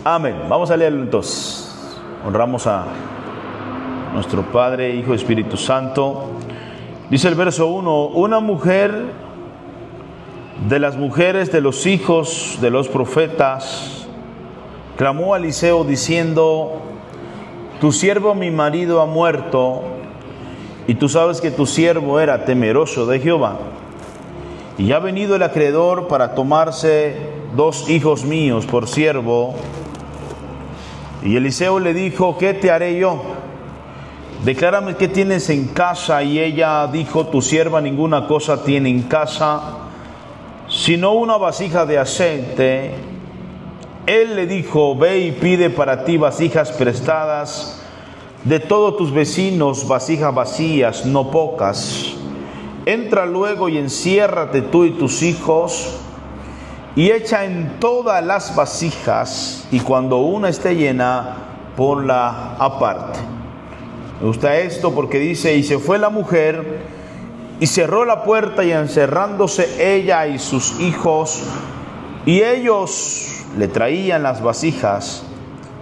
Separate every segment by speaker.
Speaker 1: Amén. Vamos a leerlo entonces. Honramos a nuestro Padre, Hijo y Espíritu Santo. Dice el verso 1: una mujer de las mujeres de los hijos de los profetas clamó a Eliseo diciendo: tu siervo mi marido ha muerto, y tú sabes que tu siervo era temeroso de Jehová, y ha venido el acreedor para tomarse 2 hijos míos por siervo. Y Eliseo le dijo: ¿qué te haré yo? Declárame qué tienes en casa. Y ella dijo: tu sierva ninguna cosa tiene en casa, sino una vasija de aceite. Él le dijo: ve y pide para ti vasijas prestadas de todos tus vecinos, vasijas vacías, no pocas. Entra luego y enciérrate tú y tus hijos, y echa en todas las vasijas, y cuando una esté llena, ponla aparte. Me gusta esto porque dice: y se fue la mujer, y cerró la puerta, y encerrándose ella y sus hijos, y ellos le traían las vasijas,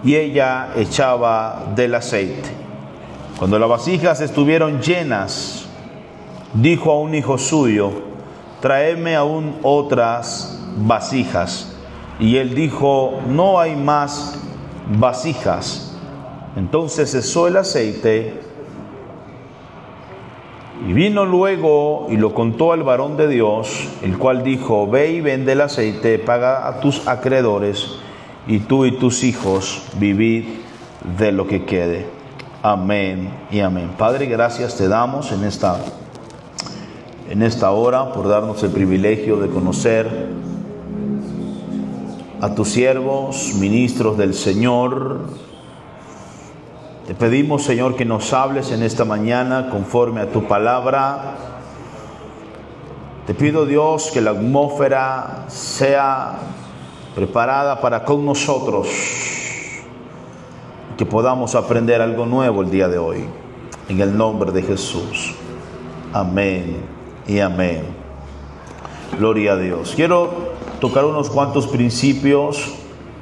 Speaker 1: y ella echaba del aceite. Cuando las vasijas estuvieron llenas, dijo a un hijo suyo: tráeme aún otras vasijas. Y él dijo: no hay más vasijas. Entonces cesó el aceite, y vino luego y lo contó al varón de Dios, el cual dijo: ve y vende el aceite, paga a tus acreedores, y tú y tus hijos vivid de lo que quede. Amén y amén. Padre, gracias te damos en esta hora por darnos el privilegio de conocer a tus siervos, ministros del Señor. Te pedimos, Señor, que nos hables en esta mañana conforme a tu palabra. Te pido, Dios, que la atmósfera sea preparada para con nosotros, que podamos aprender algo nuevo el día de hoy. En el nombre de Jesús. Amén y amén. Gloria a Dios. Quiero tocar unos cuantos principios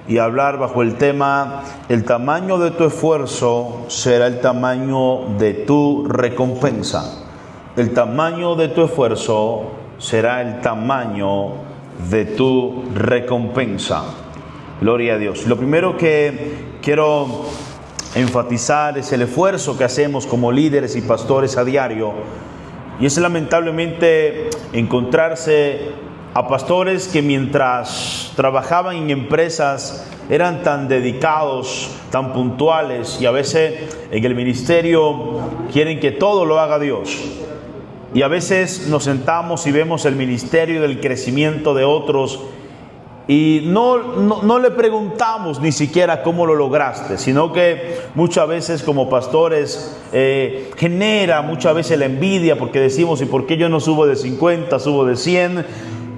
Speaker 1: y hablar bajo el tema: el tamaño de tu esfuerzo será el tamaño de tu recompensa. El tamaño de tu esfuerzo será el tamaño de tu recompensa. Gloria a Dios. Lo primero que quiero enfatizar es el esfuerzo que hacemos como líderes y pastores a diario. Y es lamentablemente encontrarse a pastores que mientras trabajaban en empresas eran tan dedicados, tan puntuales, y a veces en el ministerio quieren que todo lo haga Dios. Y a veces nos sentamos y vemos el ministerio del crecimiento de otros y no le preguntamos ni siquiera cómo lo lograste, sino que muchas veces como pastores genera muchas veces la envidia, porque decimos: ¿y por qué yo no subo de 50, subo de 100?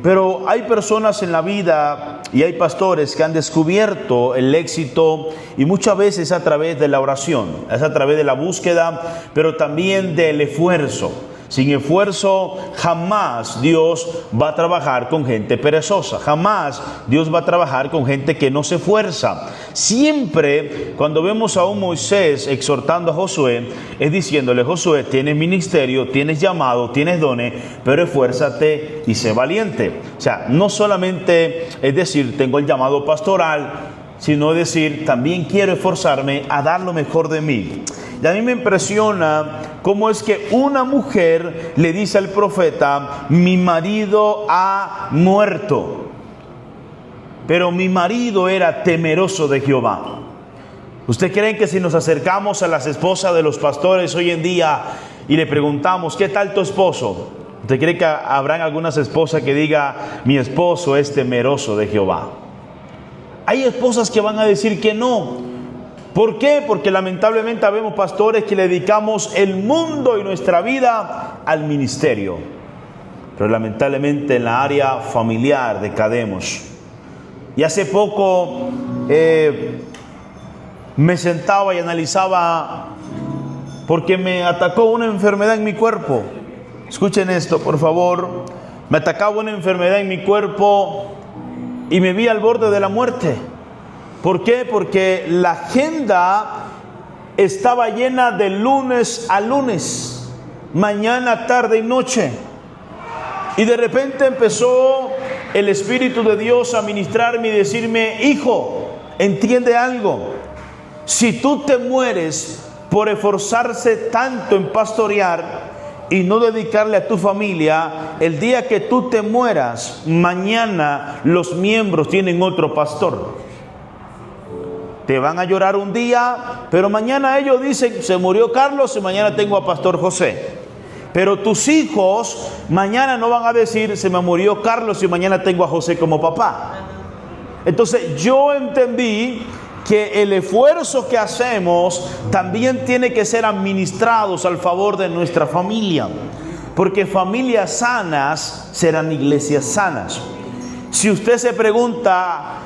Speaker 1: Pero hay personas en la vida y hay pastores que han descubierto el éxito, y muchas veces a través de la oración, es a través de la búsqueda, pero también del esfuerzo. Sin esfuerzo jamás Dios va a trabajar con gente perezosa. Jamás Dios va a trabajar con gente que no se esfuerza. Siempre cuando vemos a un Moisés exhortando a Josué, es diciéndole: Josué, tienes ministerio, tienes llamado, tienes dones, pero esfuérzate y sé valiente. O sea, no solamente es decir tengo el llamado pastoral, sino decir también quiero esforzarme a dar lo mejor de mí. Y a mí me impresiona cómo es que una mujer le dice al profeta: mi marido ha muerto, pero mi marido era temeroso de Jehová. ¿Usted cree que si nos acercamos a las esposas de los pastores hoy en día y le preguntamos: ¿qué tal tu esposo? ¿Usted cree que habrán algunas esposas que digan: mi esposo es temeroso de Jehová? Hay esposas que van a decir que no. ¿Por qué? Porque lamentablemente vemos pastores que le dedicamos el mundo y nuestra vida al ministerio, pero lamentablemente en la área familiar decademos. Y hace poco me sentaba y analizaba, porque me atacó una enfermedad en mi cuerpo. Escuchen esto, por favor. Me atacaba una enfermedad en mi cuerpo y me vi al borde de la muerte. ¿Por qué? Porque la agenda estaba llena de lunes a lunes, mañana, tarde y noche. Y de repente empezó el Espíritu de Dios a ministrarme y decirme: hijo, entiende algo. Si tú te mueres por esforzarse tanto en pastorear y no dedicarle a tu familia, el día que tú te mueras, mañana los miembros tienen otro pastor. Te van a llorar un día, pero mañana ellos dicen: se murió Carlos y mañana tengo a Pastor José. Pero tus hijos mañana no van a decir: se me murió Carlos y mañana tengo a José como papá. Entonces yo entendí que el esfuerzo que hacemos también tiene que ser administrados al favor de nuestra familia, porque familias sanas serán iglesias sanas. Si usted se pregunta,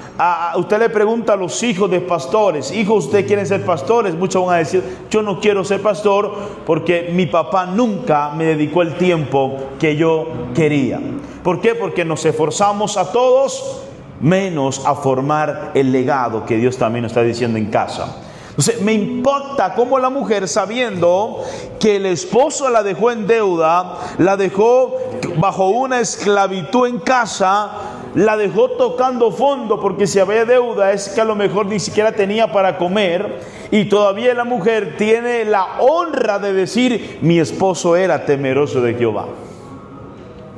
Speaker 1: usted le pregunta a los hijos de pastores: hijos, ¿ustedes quieren ser pastores? Muchos van a decir: yo no quiero ser pastor porque mi papá nunca me dedicó el tiempo que yo quería. ¿Por qué? Porque nos esforzamos a todos, menos a formar el legado que Dios también nos está diciendo en casa. Entonces me impacta cómo la mujer, sabiendo que el esposo la dejó en deuda, la dejó bajo una esclavitud en casa, la dejó tocando fondo, porque si había deuda es que a lo mejor ni siquiera tenía para comer, y todavía la mujer tiene la honra de decir: mi esposo era temeroso de Jehová.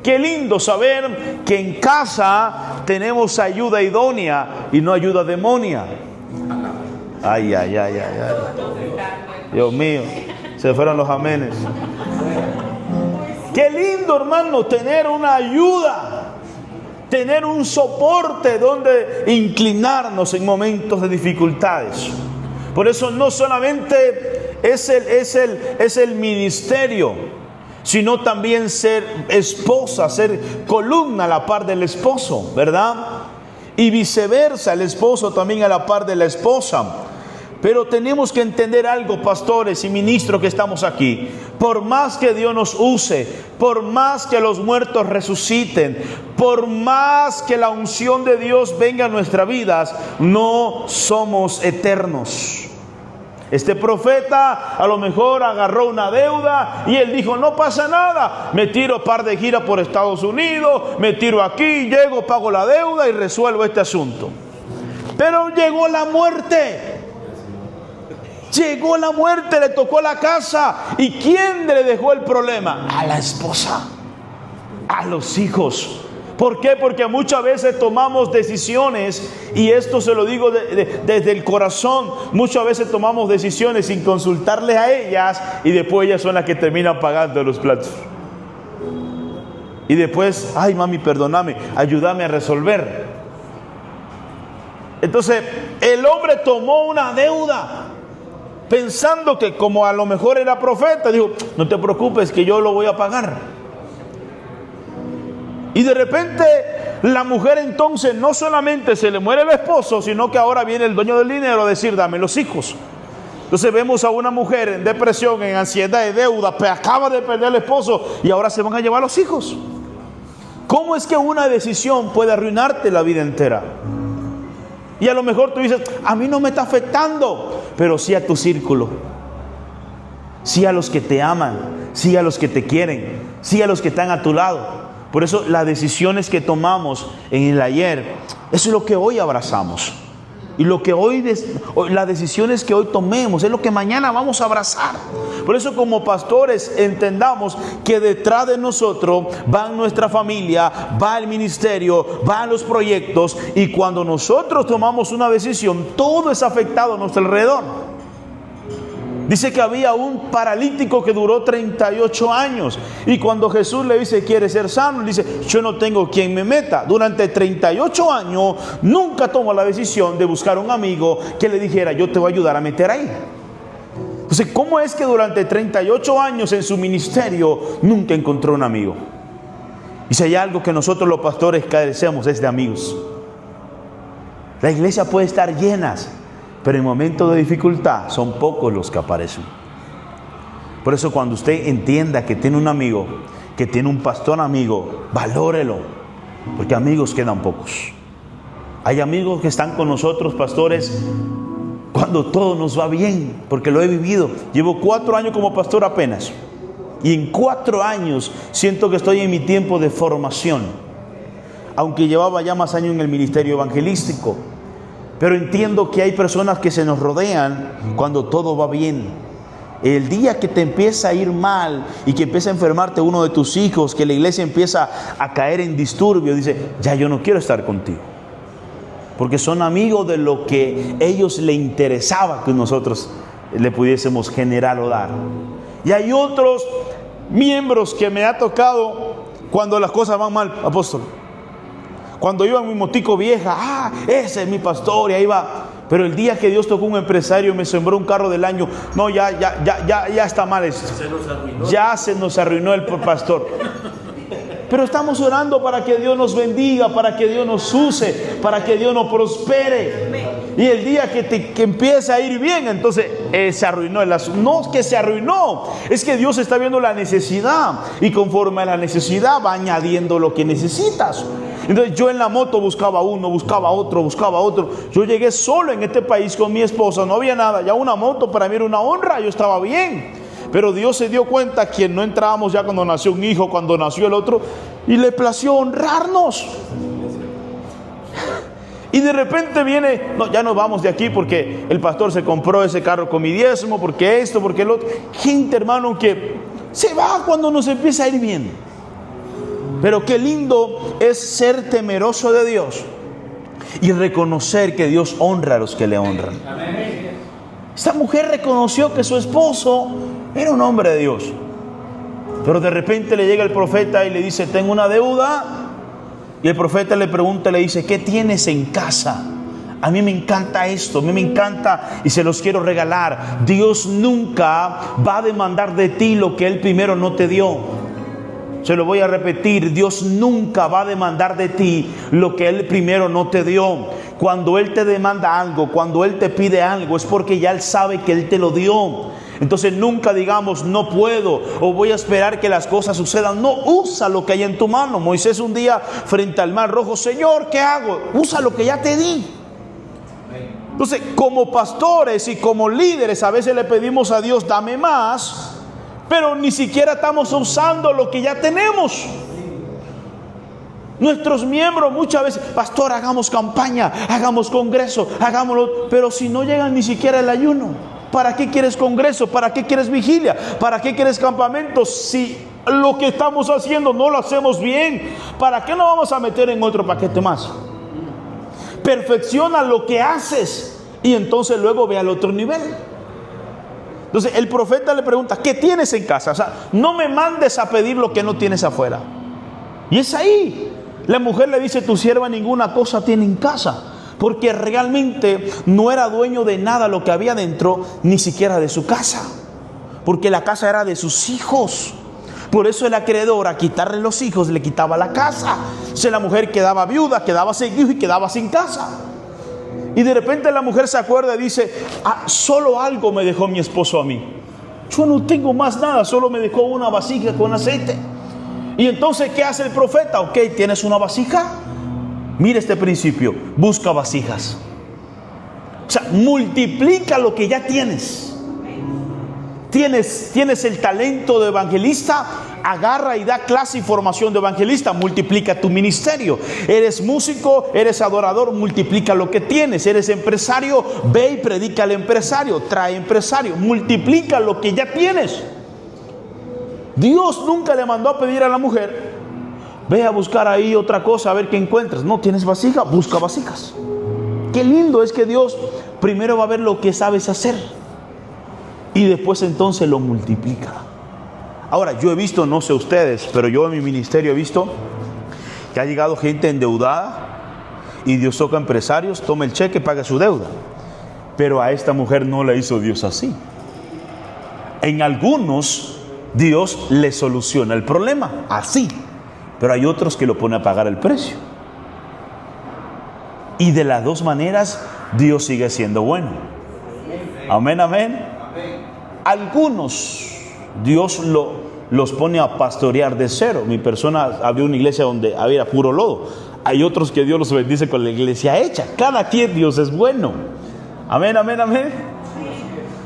Speaker 1: Qué lindo saber que en casa tenemos ayuda idónea y no ayuda demonia. Ay, ay, ay, ay, ay. Dios mío, se fueron los amenes. Qué lindo, hermano, tener una ayuda, tener un soporte donde inclinarnos en momentos de dificultades. Por eso no solamente es el ministerio, sino también ser esposa, ser columna a la par del esposo, ¿verdad? Y viceversa, el esposo también a la par de la esposa. Pero tenemos que entender algo, pastores y ministros que estamos aquí: por más que Dios nos use, por más que los muertos resuciten, por más que la unción de Dios venga a nuestras vidas, no somos eternos. Este profeta a lo mejor agarró una deuda y él dijo: no pasa nada, me tiro par de giras por Estados Unidos, me tiro aquí, llego, pago la deuda y resuelvo este asunto. Pero llegó la muerte. Llegó la muerte, le tocó la casa. ¿Y quién le dejó el problema? A la esposa, a los hijos. ¿Por qué? Porque muchas veces tomamos decisiones, y esto se lo digo desde el corazón, muchas veces tomamos decisiones sin consultarles a ellas, y después ellas son las que terminan pagando los platos. Y después: ay, mami, perdóname, ayúdame a resolver. Entonces el hombre tomó una deuda, pensando que como a lo mejor era profeta, dijo: no te preocupes, que yo lo voy a pagar. Y de repente la mujer entonces no solamente se le muere el esposo, sino que ahora viene el dueño del dinero a decir: dame los hijos. Entonces vemos a una mujer en depresión, en ansiedad, de deuda, pues acaba de perder el esposo y ahora se van a llevar los hijos. ¿Cómo es que una decisión puede arruinarte la vida entera? Y a lo mejor tú dices: a mí no me está afectando, pero sí a tu círculo, sí a los que te aman, sí a los que te quieren, sí a los que están a tu lado. Por eso las decisiones que tomamos en el ayer, eso es lo que hoy abrazamos. Y lo que las decisiones que hoy tomemos es lo que mañana vamos a abrazar. Por eso, como pastores, entendamos que detrás de nosotros va nuestra familia, va el ministerio, van los proyectos, y cuando nosotros tomamos una decisión, todo es afectado a nuestro alrededor. Dice que había un paralítico que duró 38 años. Y cuando Jesús le dice: ¿quiere ser sano?, le dice: yo no tengo quien me meta. Durante 38 años nunca tomó la decisión de buscar un amigo que le dijera: yo te voy a ayudar a meter ahí. Entonces, ¿cómo es que durante 38 años en su ministerio nunca encontró un amigo? Y si hay algo que nosotros los pastores carecemos, es de amigos. La iglesia puede estar llena, pero en momentos de dificultad son pocos los que aparecen. Por eso, cuando usted entienda que tiene un amigo, que tiene un pastor amigo, valórelo, porque amigos quedan pocos. Hay amigos que están con nosotros, pastores, cuando todo nos va bien, porque lo he vivido. Llevo 4 años como pastor apenas. Y en 4 años siento que estoy en mi tiempo de formación. Aunque llevaba ya más años en el ministerio evangelístico. Pero entiendo que hay personas que se nos rodean cuando todo va bien. El día que te empieza a ir mal y que empieza a enfermarte uno de tus hijos, que la iglesia empieza a caer en disturbio, dice, ya yo no quiero estar contigo. Porque son amigos de lo que ellos les interesaba que nosotros le pudiésemos generar o dar. Y hay otros miembros que me ha tocado cuando las cosas van mal, apóstol. Cuando iba en mi motico vieja, ese es mi pastor, y ahí va. Pero el día que Dios tocó un empresario y me sembró un carro del año, no, ya está mal esto. Ya se nos arruinó el pastor. Pero estamos orando para que Dios nos bendiga, para que Dios nos use, para que Dios nos prospere. Y el día que empiece a ir bien, entonces se arruinó el asunto. No es que se arruinó, es que Dios está viendo la necesidad. Y conforme a la necesidad va añadiendo lo que necesitas. Entonces yo en la moto buscaba uno, buscaba otro. Yo llegué solo en este país con mi esposa, no había nada. Ya una moto para mí era una honra, yo estaba bien. Pero Dios se dio cuenta que no entrábamos ya cuando nació un hijo, cuando nació el otro, y le plació honrarnos. Y de repente viene, no, ya nos vamos de aquí porque el pastor se compró ese carro con mi diezmo, porque esto, porque el otro. Gente, hermano, que se va cuando nos empieza a ir bien. Pero qué lindo es ser temeroso de Dios y reconocer que Dios honra a los que le honran. Esta mujer reconoció que su esposo era un hombre de Dios. Pero de repente le llega el profeta y le dice, tengo una deuda. Y el profeta le pregunta, le dice, ¿qué tienes en casa? A mí me encanta esto, a mí me encanta y se los quiero regalar. Dios nunca va a demandar de ti lo que Él primero no te dio. Se lo voy a repetir, Dios nunca va a demandar de ti lo que Él primero no te dio. Cuando Él te demanda algo, cuando Él te pide algo, es porque ya Él sabe que Él te lo dio. Entonces nunca digamos, no puedo, o voy a esperar que las cosas sucedan. No, usa lo que hay en tu mano. Moisés un día frente al mar rojo, Señor, ¿qué hago? Usa lo que ya te di. Entonces, como pastores y como líderes, a veces le pedimos a Dios, dame más, pero ni siquiera estamos usando lo que ya tenemos. Nuestros miembros muchas veces, pastor, hagamos campaña, hagamos congreso, hagámoslo, pero si no llegan ni siquiera el ayuno, ¿para qué quieres congreso? ¿Para qué quieres vigilia? ¿Para qué quieres campamento? Si lo que estamos haciendo no lo hacemos bien, ¿para qué nos vamos a meter en otro paquete más? Perfecciona lo que haces y entonces luego ve al otro nivel. Entonces el profeta le pregunta, ¿qué tienes en casa? O sea, no me mandes a pedir lo que no tienes afuera. Y es ahí. La mujer le dice, tu sierva ninguna cosa tiene en casa. Porque realmente no era dueño de nada lo que había dentro, ni siquiera de su casa. Porque la casa era de sus hijos. Por eso el acreedor, a quitarle los hijos, le quitaba la casa. Entonces la mujer quedaba viuda, quedaba sin hijos y quedaba sin casa. Y de repente la mujer se acuerda y dice, solo algo me dejó mi esposo a mí. Yo no tengo más nada, solo me dejó una vasija con aceite. Y entonces, ¿qué hace el profeta? Ok, ¿tienes una vasija? Mira este principio, busca vasijas. O sea, multiplica lo que ya tienes. Tienes el talento de evangelista, agarra y da clase y formación de evangelista, multiplica tu ministerio. Eres músico, eres adorador, multiplica lo que tienes. Eres empresario, ve y predica al empresario, trae empresario, multiplica lo que ya tienes. Dios nunca le mandó a pedir a la mujer, ve a buscar ahí otra cosa a ver qué encuentras. No, tienes vasija, busca vasijas. Qué lindo es que Dios primero va a ver lo que sabes hacer y después entonces lo multiplica. Ahora, yo he visto, no sé ustedes, pero yo en mi ministerio he visto que ha llegado gente endeudada y Dios toca empresarios, toma el cheque, paga su deuda. Pero a esta mujer no la hizo Dios así. En algunos Dios le soluciona el problema así, pero hay otros que lo pone a pagar el precio. Y de las dos maneras Dios sigue siendo bueno. Amén, amén. Algunos Dios los pone a pastorear de cero. Mi persona abrió una iglesia donde había puro lodo. Hay otros que Dios los bendice con la iglesia hecha. Cada quien Dios es bueno. Amén, amén, amén.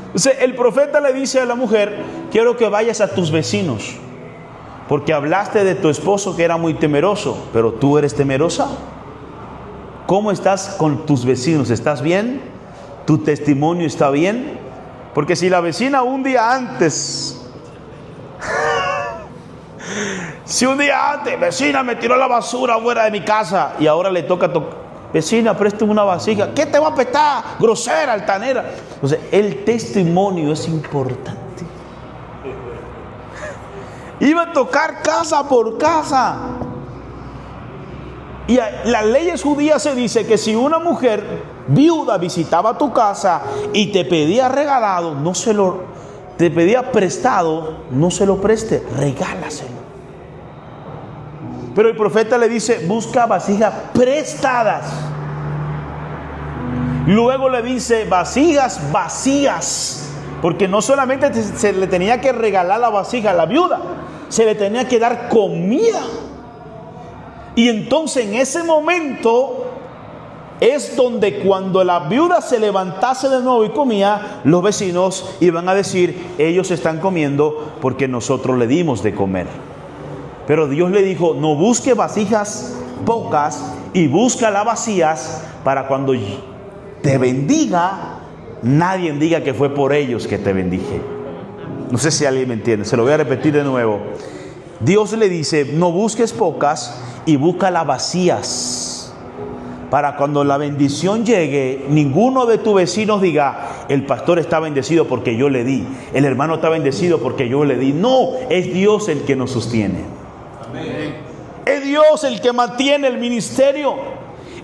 Speaker 1: Entonces el profeta le dice a la mujer: quiero que vayas a tus vecinos, porque hablaste de tu esposo que era muy temeroso, pero tú eres temerosa. ¿Cómo estás con tus vecinos? ¿Estás bien? ¿Tu testimonio está bien? Porque si la vecina un día antes, vecina, me tiró la basura fuera de mi casa, y ahora le toca vecina, préstame una vasija. ¿Qué te va a prestar? Grosera, altanera. Entonces, el testimonio es importante. Iba a tocar casa por casa. Y las leyes judías se dice que si una mujer viuda visitaba tu casa y te pedía regalado, te pedía prestado, no se lo preste, regálaselo. Pero el profeta le dice: busca vasijas prestadas. Luego le dice: vasijas vacías, porque no solamente se le tenía que regalar la vasija a la viuda, se le tenía que dar comida. Y entonces en ese momento es donde, cuando la viuda se levantase de nuevo y comía, los vecinos iban a decir: ellos están comiendo porque nosotros le dimos de comer. Pero Dios le dijo: no busque vasijas pocas y búscalas vacías, para cuando te bendiga, nadie diga que fue por ellos que te bendije. No sé si alguien me entiende, se lo voy a repetir de nuevo. Dios le dice: no busques pocas y búscalas vacías, para cuando la bendición llegue, ninguno de tus vecinos diga: el pastor está bendecido porque yo le di, el hermano está bendecido porque yo le di. No, es Dios el que nos sostiene. Amén. Es Dios el que mantiene el ministerio.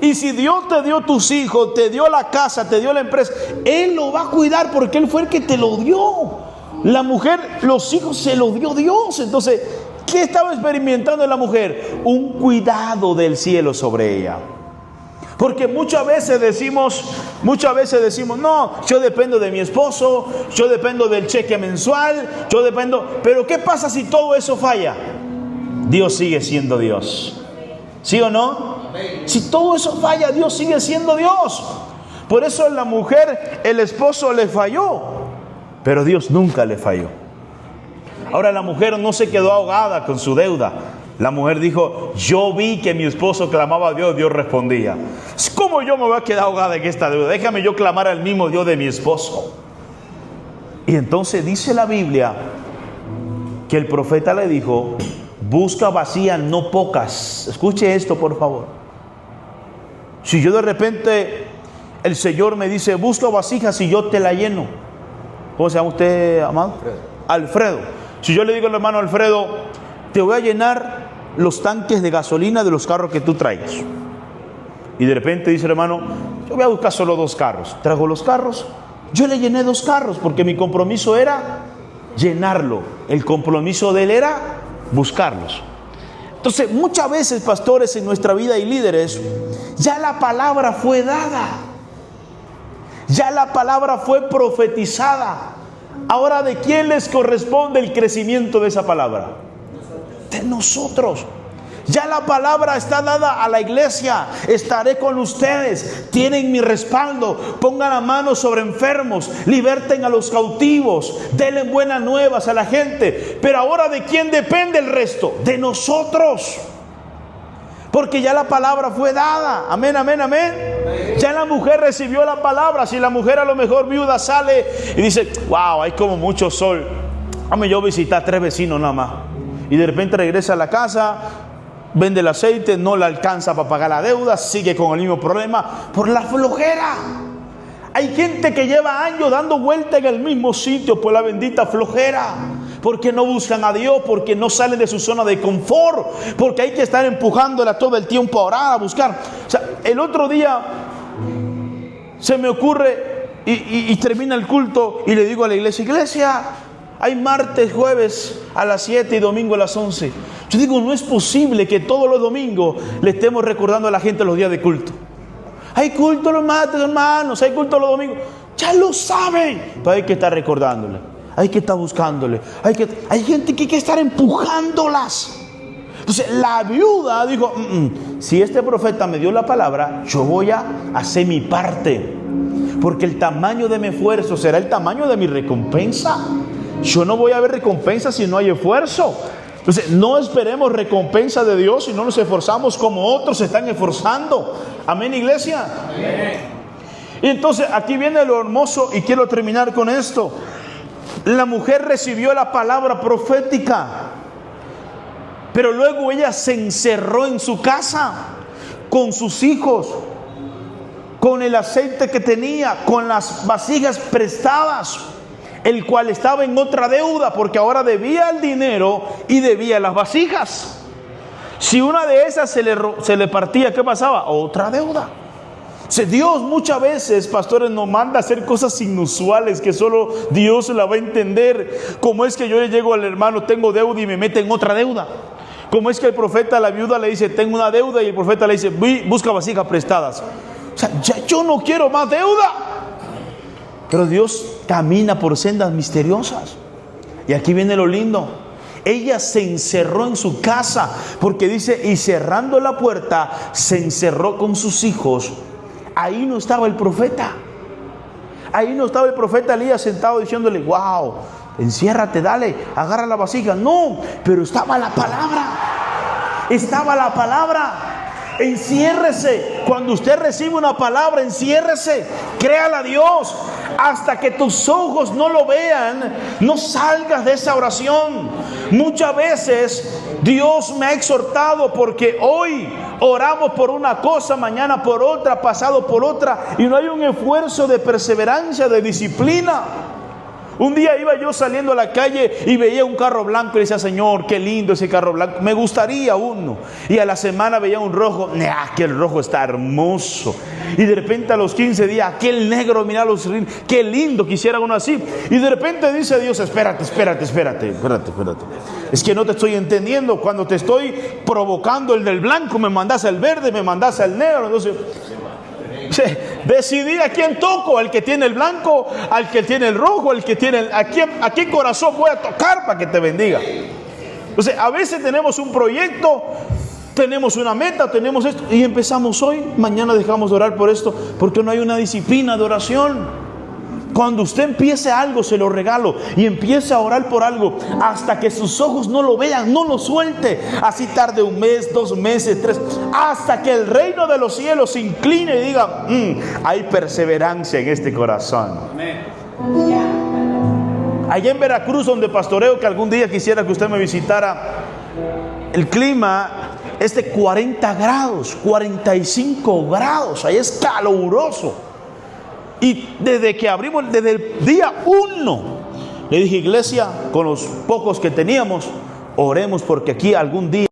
Speaker 1: Y si Dios te dio tus hijos, te dio la casa, te dio la empresa, Él lo va a cuidar, porque Él fue el que te lo dio. La mujer, los hijos se los dio Dios. Entonces, ¿qué estaba experimentando la mujer? Un cuidado del cielo sobre ella. Porque muchas veces decimos, no, yo dependo de mi esposo, yo dependo del cheque mensual, pero ¿qué pasa si todo eso falla? Dios sigue siendo Dios. ¿Sí o no? Si todo eso falla, Dios sigue siendo Dios. Por eso la mujer, el esposo le falló, pero Dios nunca le falló. Ahora, la mujer no se quedó ahogada con su deuda. La mujer dijo: yo vi que mi esposo clamaba a Dios, Dios respondía. ¿Cómo yo me voy a quedar ahogada en esta deuda? Déjame yo clamar al mismo Dios de mi esposo. Y entonces dice la Biblia que el profeta le dijo: busca vacías, no pocas. Escuche esto, por favor. Si yo de repente, el Señor me dice: busca vasijas y yo te la lleno. ¿Cómo se llama usted, amado? Alfredo. Si yo le digo al hermano Alfredo: te voy a llenar los tanques de gasolina de los carros que tú traigas. Y de repente dice el hermano: yo voy a buscar solo 2 carros. Trajo los carros. Yo le llené 2 carros porque mi compromiso era llenarlo. El compromiso de él era buscarlos. Entonces, muchas veces, pastores, en nuestra vida y líderes, ya la palabra fue dada. Ya la palabra fue profetizada. Ahora, ¿de quién les corresponde el crecimiento de esa palabra? De nosotros. Ya la palabra está dada a la iglesia. Estaré con ustedes. Tienen mi respaldo. Pongan la mano sobre enfermos. Liberten a los cautivos. Denle buenas nuevas a la gente. Pero ahora, ¿de quién depende el resto? De nosotros. Porque ya la palabra fue dada. Amén, amén, amén. Ya la mujer recibió la palabra. Si la mujer, a lo mejor viuda, sale y dice: wow, hay como mucho sol, vamos yo a visitar 3 vecinos nada más. Y de repente regresa a la casa, vende el aceite, no le alcanza para pagar la deuda, sigue con el mismo problema por la flojera. Hay gente que lleva años dando vuelta en el mismo sitio por la bendita flojera. Porque no buscan a Dios, porque no salen de su zona de confort, porque hay que estar empujándola todo el tiempo a orar, a buscar. O sea, el otro día se me ocurre y termina el culto y le digo a la iglesia: hay martes, jueves a las 7 y domingo a las 11. Yo digo: no es posible que todos los domingos le estemos recordando a la gente los días de culto. Hay culto los martes, hermanos, hay culto los domingos. Ya lo saben, pero hay que estar recordándole. Hay que estar buscándole. Hay gente que hay que estar empujándolas. Entonces la viuda dijo: si este profeta me dio la palabra, yo voy a hacer mi parte, porque el tamaño de mi esfuerzo será el tamaño de mi recompensa. Yo no voy a ver recompensa si no hay esfuerzo. Entonces, no esperemos recompensa de Dios si no nos esforzamos como otros se están esforzando. Amén, iglesia. Amén. Y entonces aquí viene lo hermoso, y quiero terminar con esto. La mujer recibió la palabra profética, pero luego ella se encerró en su casa con sus hijos, con el aceite que tenía, con las vasijas prestadas, el cual estaba en otra deuda, porque ahora debía el dinero y debía las vasijas. Si una de esas se le partía, ¿qué pasaba? Otra deuda. Dios muchas veces, pastores, nos manda a hacer cosas inusuales que solo Dios la va a entender. Como es que yo le llego al hermano, tengo deuda, y me mete en otra deuda. Como es que el profeta a la viuda le dice, tengo una deuda, y el profeta le dice, busca vasijas prestadas. O sea, ya yo no quiero más deuda. Pero Dios camina por sendas misteriosas. Y aquí viene lo lindo. Ella se encerró en su casa, porque dice, y cerrando la puerta, se encerró con sus hijos. Ahí no estaba el profeta. Ahí no estaba el profeta Elías sentado diciéndole, wow, enciérrate, dale, agarra la vasija. No, pero estaba la palabra. Estaba la palabra. Enciérrese. Cuando usted recibe una palabra, enciérrese. Créala a Dios. Hasta que tus ojos no lo vean, no salgas de esa oración. Muchas veces Dios me ha exhortado, porque hoy oramos por una cosa, mañana por otra, pasado por otra, y no hay un esfuerzo de perseverancia, de disciplina. Un día iba yo saliendo a la calle y veía un carro blanco y decía, Señor, qué lindo ese carro blanco, me gustaría uno. Y a la semana veía un rojo, aquel rojo está hermoso. Y de repente a los 15 días, aquel negro, mira los rines, qué lindo, quisiera uno así. Y de repente dice Dios, espérate. Es que no te estoy entendiendo. Cuando te estoy provocando el del blanco, me mandas el verde, me mandas el negro. Entonces decidí a quién toco, al que tiene el blanco, al que tiene el rojo, al que tiene a qué corazón voy a tocar para que te bendiga. Entonces, a veces tenemos un proyecto, tenemos una meta, tenemos esto, y empezamos hoy, mañana dejamos de orar por esto, porque no hay una disciplina de oración. Cuando usted empiece algo, se lo regalo, y empiece a orar por algo hasta que sus ojos no lo vean, no lo suelte. Así tarde 1 mes, 2 meses, 3, hasta que el reino de los cielos se incline y diga, hay perseverancia en este corazón. Amén. Allá en Veracruz, donde pastoreo, que algún día quisiera que usted me visitara, el clima es de 40 grados, 45 grados, ahí es caluroso. Y desde que abrimos, desde el día 1, le dije, iglesia, con los pocos que teníamos, oremos porque aquí algún día